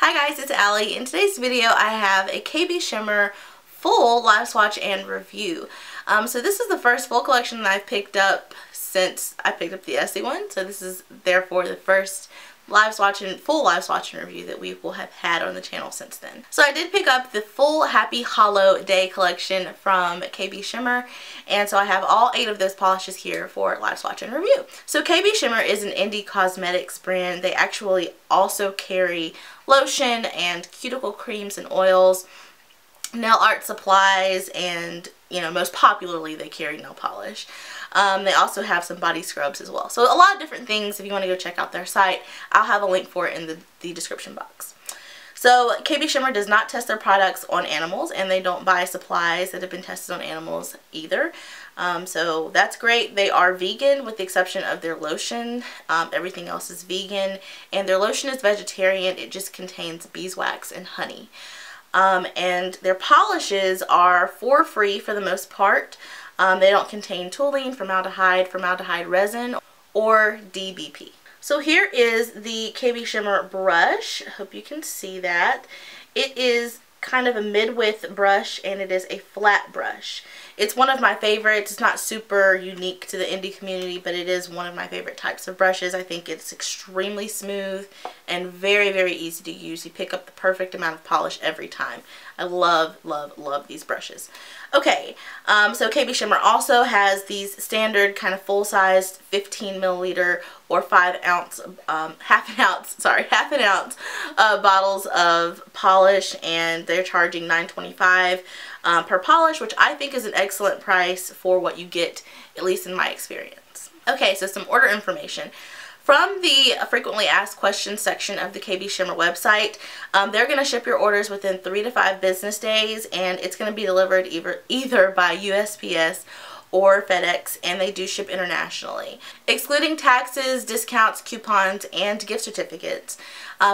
Hi guys, it's Allie. In today's video I have a KBShimmer full live swatch and review. So this is the first full collection that I've picked up since I picked up the Essie one. So this is therefore the first full live swatch and review that we will have had on the channel since then. So I did pick up the full Happy Holo-Day collection from KBShimmer, and so I have all 8 of those polishes here for live swatch and review. So KBShimmer is an indie cosmetics brand. They actually also carry lotion and cuticle creams and oils, nail art supplies, and most popularly they carry nail polish. They also have some body scrubs as well. So a lot of different things. If you want to go check out their site, I'll have a link for it in the description box. So KBShimmer does not test their products on animals, and they don't buy supplies that have been tested on animals either. So that's great. They are vegan with the exception of their lotion. Everything else is vegan, and their lotion is vegetarian. It just contains beeswax and honey. And their polishes are free for the most part. They don't contain toluene, formaldehyde resin, or DBP. So here is the KBShimmer brush. I hope you can see that. It is kind of a mid-width brush, and it is a flat brush. It's one of my favorites. It's not super unique to the indie community, but it is one of my favorite types of brushes. I think it's extremely smooth and very, very easy to use. You pick up the perfect amount of polish every time. I love, love, love these brushes. Okay, so KBShimmer also has these standard kind of full-sized 15 milliliter or 5 ounce, half an ounce bottles of polish, and they're charging $9.25 per polish, which I think is an excellent price for what you get, at least in my experience. Okay, so some order information. From the frequently asked questions section of the KBShimmer website, they're going to ship your orders within 3 to 5 business days, and it's going to be delivered either by USPS or FedEx, and they do ship internationally. Excluding taxes, discounts, coupons, and gift certificates,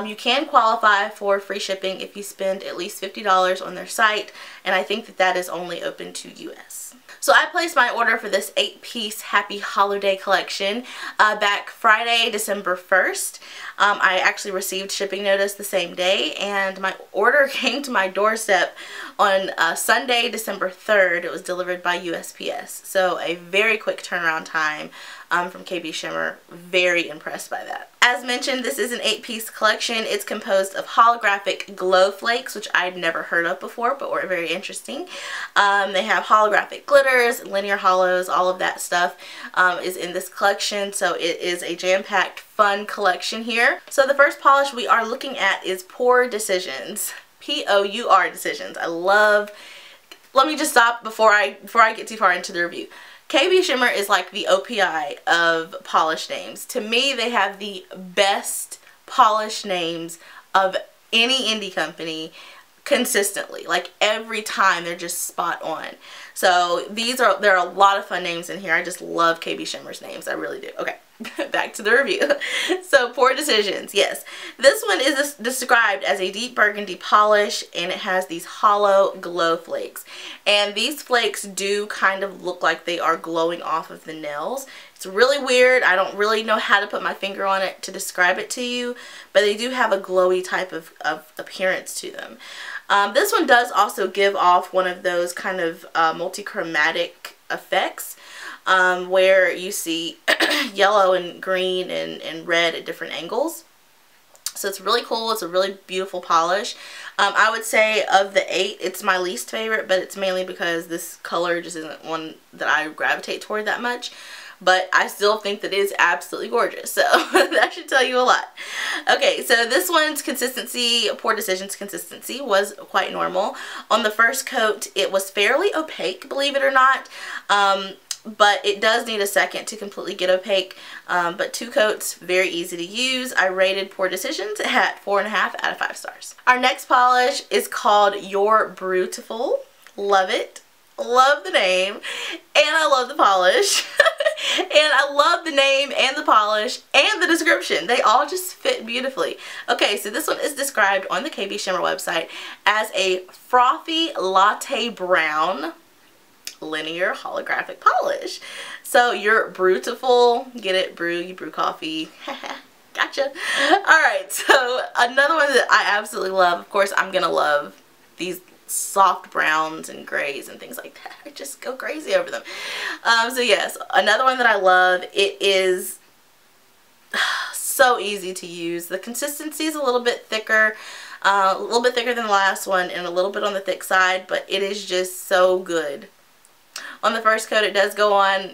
you can qualify for free shipping if you spend at least $50 on their site, and I think that is only open to US. So I placed my order for this 8-piece Happy Holo-Day collection back Friday, December 1st. I actually received shipping notice the same day, and my order came to my doorstep on Sunday, December 3rd. It was delivered by USPS. So a very quick turnaround time from KBShimmer. Very impressed by that. As mentioned, this is an 8-piece collection. It's composed of holographic glow flakes, which I'd never heard of before, but were very interesting. They have holographic glitters, linear hollows, all of that stuff is in this collection. So it is a jam-packed, fun collection here. So the first polish we are looking at is Pour Decisions. P-O-U-R Decisions. Let me just stop before I get too far into the review. KBShimmer is like the OPI of polish names. To me, they have the best polish names of any indie company consistently. Like every time, they're just spot on. So there are a lot of fun names in here. I just love KBShimmer's names. I really do. Okay. Back to the review. So Pour Decisions, yes. This one is described as a deep burgundy polish, and it has these hollow glow flakes. And these flakes do kind of look like they are glowing off of the nails. It's really weird. I don't really know how to put my finger on it to describe it to you, but they do have a glowy type of appearance to them. This one does also give off one of those kind of multi-chromatic effects, where you see yellow and green and red at different angles. So it's really cool. It's a really beautiful polish. I would say of the 8, it's my least favorite, but it's mainly because this color just isn't one that I gravitate toward that much. But I still think that it is absolutely gorgeous. So that should tell you a lot. Okay, so this one's consistency, Pour Decisions consistency, was quite normal. On the first coat, it was fairly opaque, believe it or not. But it does need a second to completely get opaque. But 2 coats, very easy to use. I rated Pour Decisions at 4.5 out of 5 stars. Our next polish is called Your Brew-tiful. Love it. Love the name, and I love the polish. And I love the name and the polish and the description. They all just fit beautifully. Okay, so this one is described on the KBShimmer website as a frothy latte brown linear holographic polish. So your Brew-tiful, get it, brew, you brew coffee. Gotcha. Alright, so another one that I absolutely love, of course I'm gonna love these soft browns and grays and things like that. I just go crazy over them. So yes, another one that I love. It is so easy to use. The consistency is a little bit thicker than the last one and a little bit on the thick side, but it is just so good. On the first coat it does go on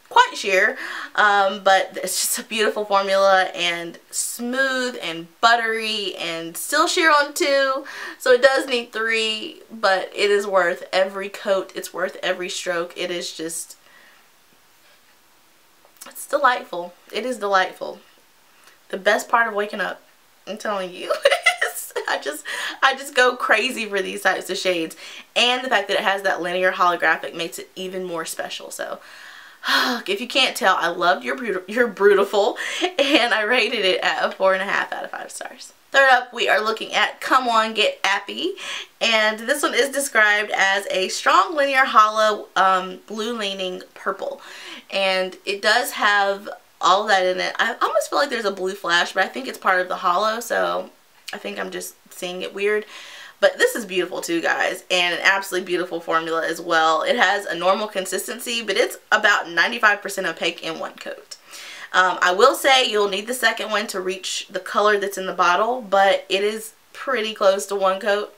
quite sheer, but it's just a beautiful formula and smooth and buttery and still sheer on 2, so it does need 3, but it is worth every coat. It's worth every stroke. It is just, it's delightful. It is delightful. The best part of waking up, I'm telling you. I just go crazy for these types of shades, and the fact that it has that linear holographic makes it even more special. So if you can't tell, I loved your Brew-tiful, and I rated it at a 4.5 out of 5 stars. Third up, we are looking at Come On Get Appy, and this one is described as a strong linear hollow blue leaning purple, and it does have all of that in it. I almost feel like there's a blue flash, but I think it's part of the hollow, so I think I'm just seeing it weird. But this is beautiful too, guys, and an absolutely beautiful formula as well. It has a normal consistency, but it's about 95% opaque in one coat. I will say you'll need the second one to reach the color that's in the bottle, but it is pretty close to one coat,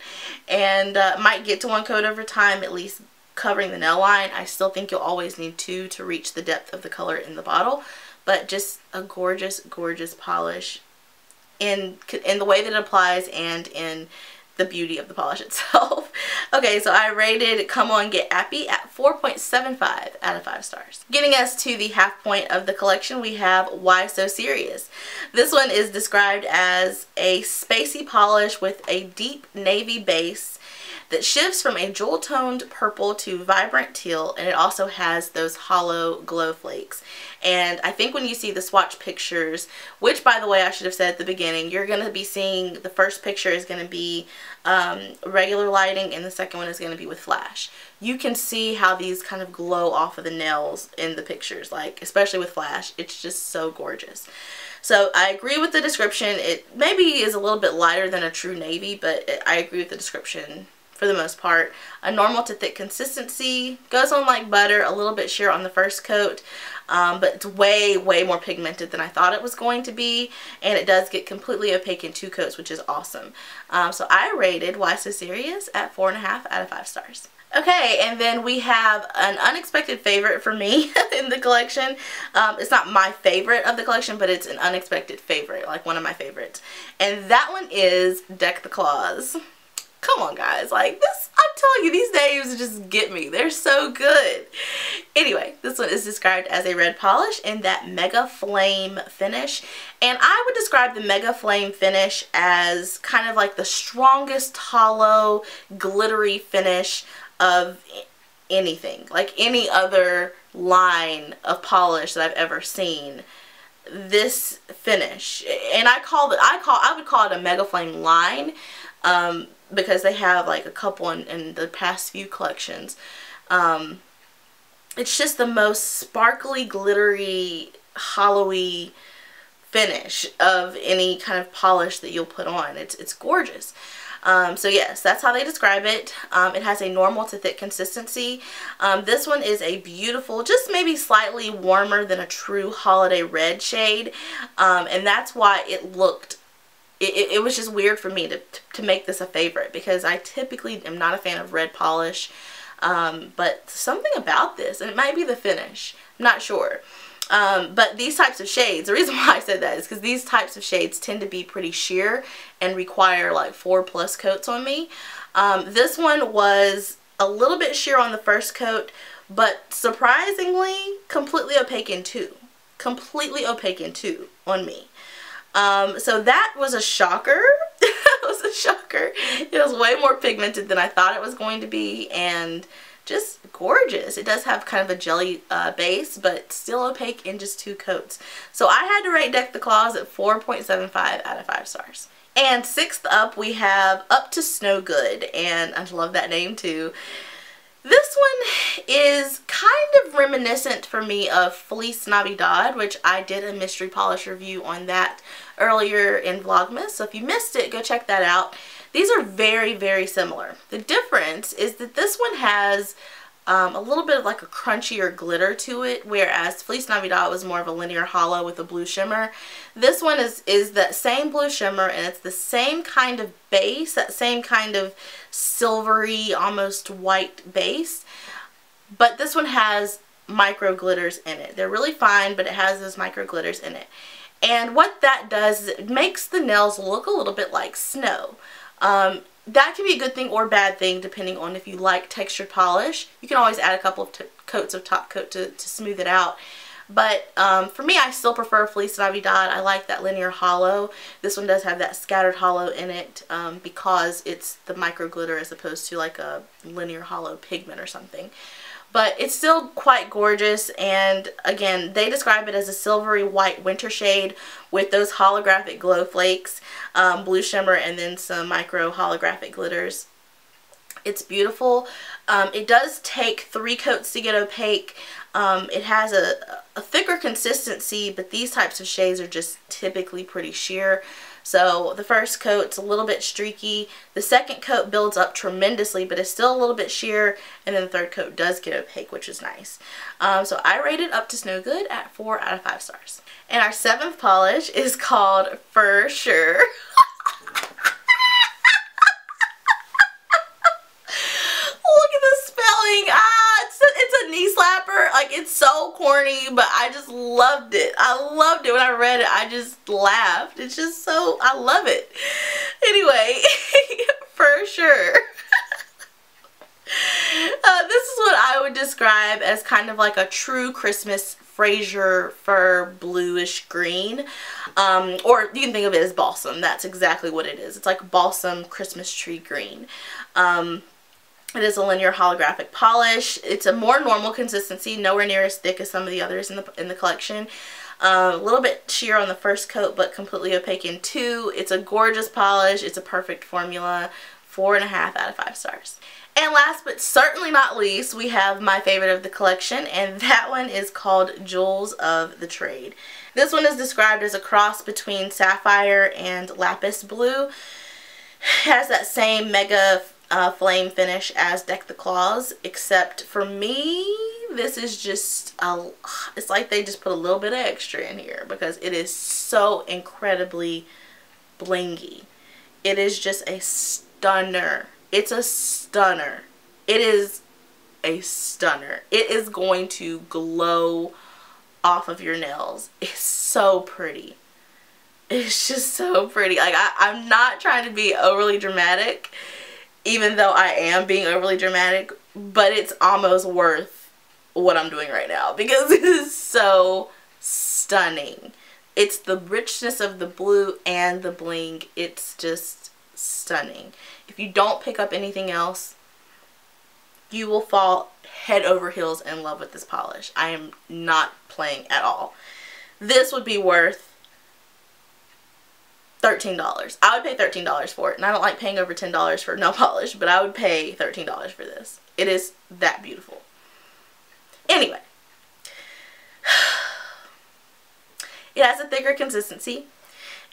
and might get to one coat over time, at least covering the nail line. I still think you'll always need 2 to reach the depth of the color in the bottle, but just a gorgeous, gorgeous polish in the way that it applies and in the beauty of the polish itself. Okay, so I rated Come On Get Appy at 4.75 out of 5 stars. Getting us to the half point of the collection, we have Why So Sirius. This one is described as a spacey polish with a deep navy base that shifts from a jewel-toned purple to vibrant teal, and it also has those hollow glow flakes. And I think when you see the swatch pictures, which by the way I should have said at the beginning, you're going to be seeing the first picture is going to be regular lighting and the second one is going to be with flash. You can see how these kind of glow off of the nails in the pictures, like especially with flash. It's just so gorgeous. So I agree with the description. It maybe is a little bit lighter than a true navy, but I agree with the description for the most part. A normal to thick consistency, goes on like butter, a little bit sheer on the first coat, but it's way more pigmented than I thought it was going to be, and it does get completely opaque in 2 coats, which is awesome. So I rated Why So Sirius at 4.5 out of 5 stars. Okay, and then we have an unexpected favorite for me in the collection. It's not my favorite of the collection, but it's an unexpected favorite, like one of my favorites. And that one is Deck the Claws. Come on, guys, like this, I'm telling you, these names just get me. They're so good. Anyway, this one is described as a red polish in that Mega Flame finish, and I would describe the Mega Flame finish as kind of like the strongest hollow glittery finish of anything, like any other line of polish that I've ever seen. This finish, and I would call it a Mega Flame line, because they have like a couple in the past few collections. It's just the most sparkly, glittery, hollowy finish of any kind of polish that you'll put on. It's gorgeous. So yes, that's how they describe it. It has a normal to thick consistency. This one is a beautiful, just maybe slightly warmer than a true holiday red shade, and that's why it looked, it was just weird for me to make this a favorite, because I typically am not a fan of red polish, but something about this, and it might be the finish, I'm not sure. But these types of shades, the reason why I said that is because these types of shades tend to be pretty sheer and require like 4+ coats on me. This one was a little bit sheer on the first coat, but surprisingly completely opaque in 2. Completely opaque in 2 on me. So that was a shocker. It was a shocker. It was way more pigmented than I thought it was going to be, and just gorgeous. It does have kind of a jelly base, but still opaque in just 2 coats. So I had to rate Deck the Claws at 4.75 out of 5 stars. And 6th up, we have Up to Snow Good, and I love that name too. This one is kind of reminiscent for me of Feliz Navidad, which I did a mystery polish review on that earlier in Vlogmas. So if you missed it, go check that out. These are very, very similar. The difference is that this one has a little bit of like a crunchier glitter to it, whereas Feliz Navidad was more of a linear hollow with a blue shimmer. This one is that same blue shimmer, and it's the same kind of base, that same kind of silvery, almost white base, but this one has micro glitters in it. They're really fine, but it has those micro glitters in it. And what that does is it makes the nails look a little bit like snow. That can be a good thing or bad thing depending on if you like textured polish. You can always add a couple of coats of top coat to smooth it out. But for me, I still prefer Feliz Navidad. I like that linear hollow. This one does have that scattered hollow in it because it's the micro glitter as opposed to like a linear hollow pigment or something. But it's still quite gorgeous, and again, they describe it as a silvery white winter shade with those holographic glow flakes, blue shimmer, and then some micro holographic glitters. It's beautiful. It does take 3 coats to get opaque. It has a thicker consistency, but these types of shades are just typically pretty sheer. So the first coat's a little bit streaky. The second coat builds up tremendously, but it's still a little bit sheer. And then the third coat does get opaque, which is nice. So I rated Up to Snow Good at 4 out of 5 stars. And our 7th polish is called Fer Shur. Look at the spelling. It's a knee slapper. Like, it's so corny, but I just loved it. I loved it when I read it. I just laughed. It's just so, I love it. Anyway, For Sure. This is what I would describe as kind of like a true Christmas Fraser fir bluish green. Or you can think of it as balsam. That's exactly what it is. It's like balsam Christmas tree green. It is a linear holographic polish. It's a more normal consistency, nowhere near as thick as some of the others in the collection. A little bit sheer on the first coat, but completely opaque in 2. It's a gorgeous polish. It's a perfect formula. 4.5 out of 5 stars. And last but certainly not least, we have my favorite of the collection, and that one is called Jewels of the Trade. This one is described as a cross between sapphire and lapis blue. It has that same mega flame finish as Deck the Claws, except for me, this is just it's like they just put a little bit of extra in here because it is so incredibly blingy. It is just a stunner. It's a stunner. It is a stunner. It is going to glow off of your nails. It's so pretty. It's just so pretty. Like, I'm not trying to be overly dramatic, even though I am being overly dramatic, but it's almost worth what I'm doing right now because it is so stunning. It's the richness of the blue and the bling. It's just stunning. If you don't pick up anything else, you will fall head over heels in love with this polish. I am not playing at all. This would be worth $13. I would pay $13 for it, and I don't like paying over $10 for nail polish, but I would pay $13 for this. It is that beautiful. Anyway, it has a thicker consistency.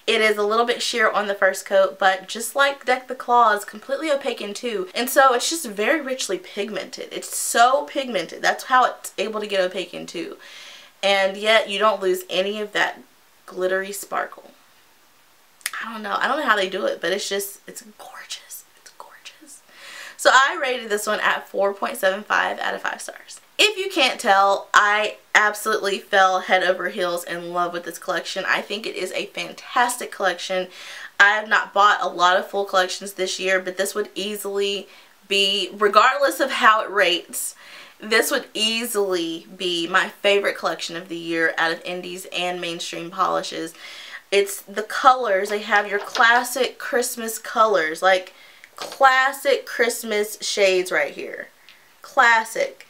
It is a little bit sheer on the first coat, but just like Deck the Claws, completely opaque in 2. And so it's just very richly pigmented. It's so pigmented. That's how it's able to get opaque in 2. And yet you don't lose any of that glittery sparkle. I don't know how they do it, but it's just, it's gorgeous. It's gorgeous. So I rated this one at 4.75 out of 5 stars. If you can't tell, I absolutely fell head over heels in love with this collection. I think it is a fantastic collection. I have not bought a lot of full collections this year, but this would easily be, regardless of how it rates, this would easily be my favorite collection of the year out of indies and mainstream polishes. It's the colors. They have your classic Christmas colors, like classic Christmas shades right here. Classic.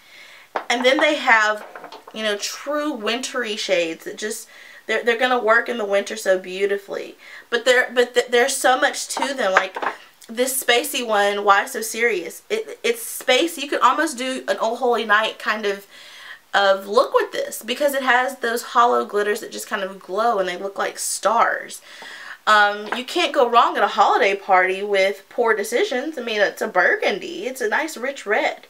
And then they have, you know, true wintry shades that just, they're going to work in the winter so beautifully. But there's so much to them. Like, this spacey one, Why So Serious. It's spacey. You could almost do an Oh Holy Night kind of look with this because it has those hollow glitters that just kind of glow and they look like stars. You can't go wrong at a holiday party with Poor Decisions. I mean, it's a burgundy. It's a nice rich red.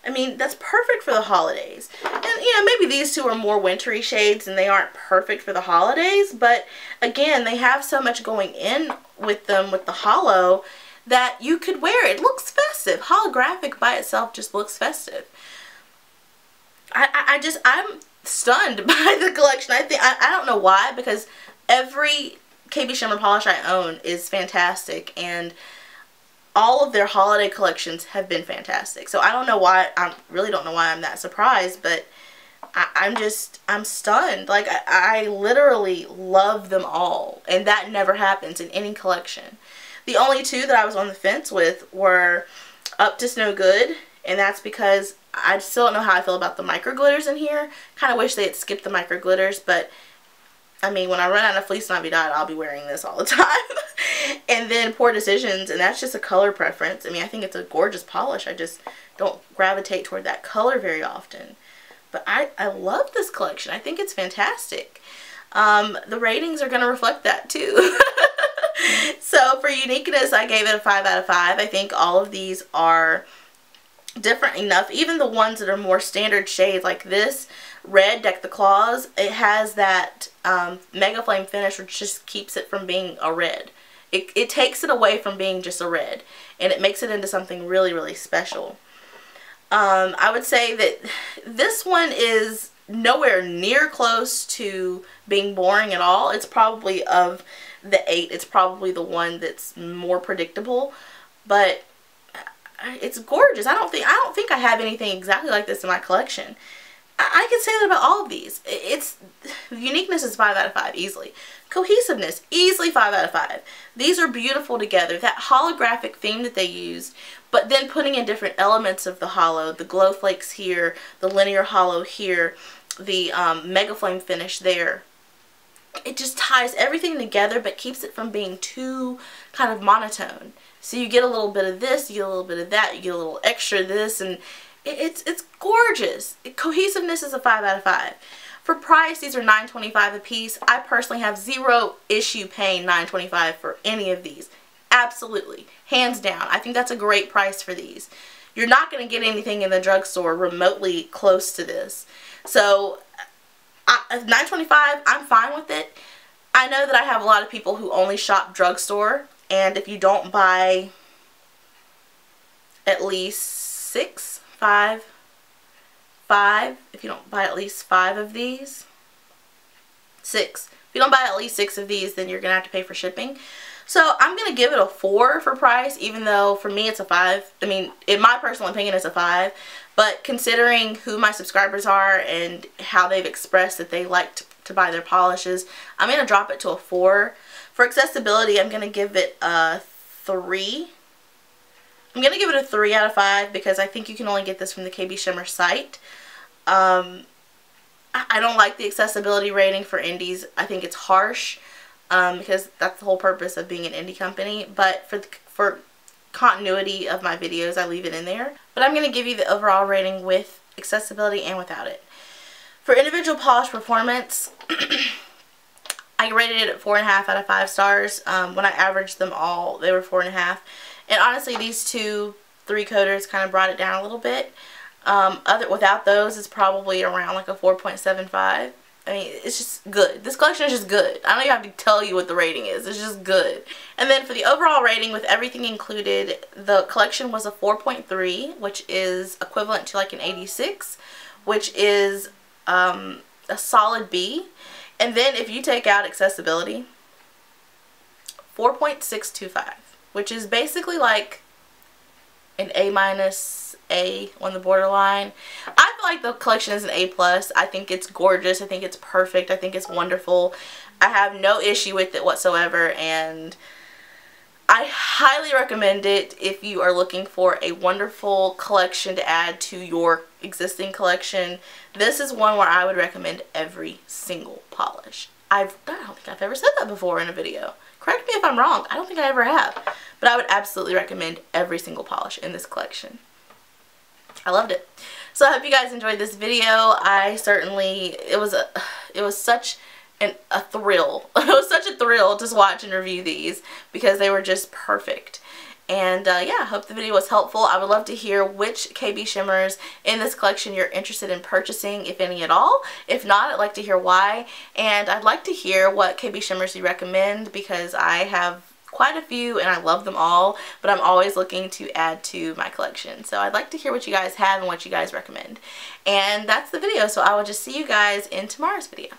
I mean, that's perfect for the holidays. And, you know, maybe these two are more wintry shades and they aren't perfect for the holidays. But, again, they have so much going in with them with the holo that you could wear it. It looks festive. Holographic by itself just looks festive. I'm stunned by the collection. I don't know why, because every KBShimmer polish I own is fantastic, and all of their holiday collections have been fantastic. So I don't know why, I really don't know why I'm that surprised, but I'm stunned. Like, I literally love them all, and that never happens in any collection. The only two that I was on the fence with were Up to No Good, and that's because I still don't know how I feel about the micro glitters in here. Kind of wish they had skipped the micro glitters, but I mean, when I run out of Fleece Navidad, I'll be wearing this all the time. And then Poor Decisions, and that's just a color preference. I mean, I think it's a gorgeous polish. I just don't gravitate toward that color very often. But I love this collection. I think it's fantastic. The ratings are going to reflect that too. So for uniqueness, I gave it a 5 out of 5. I think all of these are different enough. Even the ones that are more standard shades like this red, Deck the Claws, it has that Mega Flame finish, which just keeps it from being a red. It takes it away from being just a red, and it makes it into something really, really special. I would say that this one is nowhere near close to being boring at all. It's probably, of the 8, it's probably the one that's more predictable, but it's gorgeous. I don't think I have anything exactly like this in my collection. I can say that about all of these. Uniqueness is 5 out of 5 easily. Cohesiveness, easily 5 out of 5. These are beautiful together. That holographic theme that they used, but then putting in different elements of the holo, the glow flakes here, the linear holo here, the Mega Flame finish there. It just ties everything together but keeps it from being too kind of monotone. So you get a little bit of this, you get a little bit of that, you get a little extra this, and it's gorgeous. Cohesiveness is a 5 out of 5. For price, these are $9.25 a piece. I personally have zero issue paying $9.25 for any of these. Absolutely. Hands down. I think that's a great price for these. You're not going to get anything in the drugstore remotely close to this. So, $9.25, I'm fine with it. I know that I have a lot of people who only shop drugstore, and if you don't buy at least 5, if you don't buy at least 5 of these, 6. If you don't buy at least 6 of these, then you're going to have to pay for shipping. So I'm going to give it a 4 for price, even though for me it's a 5. I mean, in my personal opinion, it's a 5. But considering who my subscribers are and how they've expressed that they like to buy their polishes, I'm going to drop it to a 4. For accessibility, I'm going to give it a 3. I'm going to give it a 3 out of 5 because I think you can only get this from the KBShimmer site. I don't like the accessibility rating for indies. I think it's harsh because that's the whole purpose of being an indie company. But for continuity of my videos, I leave it in there. But I'm going to give you the overall rating with accessibility and without it. For individual polish performance, I rated it at 4.5 out of 5 stars. When I averaged them all, they were 4.5. And honestly, these 2 3-coaters kind of brought it down a little bit. Without those, it's probably around like a 4.75. I mean, it's just good. This collection is just good. I don't even have to tell you what the rating is. It's just good. And then for the overall rating, with everything included, the collection was a 4.3, which is equivalent to like an 86, which is a solid B. And then if you take out accessibility, 4.625, which is basically like an A-, on the borderline. I feel like the collection is an A+. I think it's gorgeous. I think it's perfect. I think it's wonderful. I have no issue with it whatsoever, and I highly recommend it if you are looking for a wonderful collection to add to your existing collection. This is one where I would recommend every single polish. I don't think I've ever said that before in a video. Correct me if I'm wrong. I don't think I ever have. But I would absolutely recommend every single polish in this collection. I loved it. So I hope you guys enjoyed this video. It was such a thrill. It was such a thrill to watch and review these because they were just perfect. And yeah, I hope the video was helpful. I would love to hear which KB shimmers in this collection you're interested in purchasing, if any at all. If not, I'd like to hear why. And I'd like to hear what KB shimmers you recommend, because I have quite a few and I love them all, but I'm always looking to add to my collection. So I'd like to hear what you guys have and what you guys recommend. And that's the video, so I will just see you guys in tomorrow's video.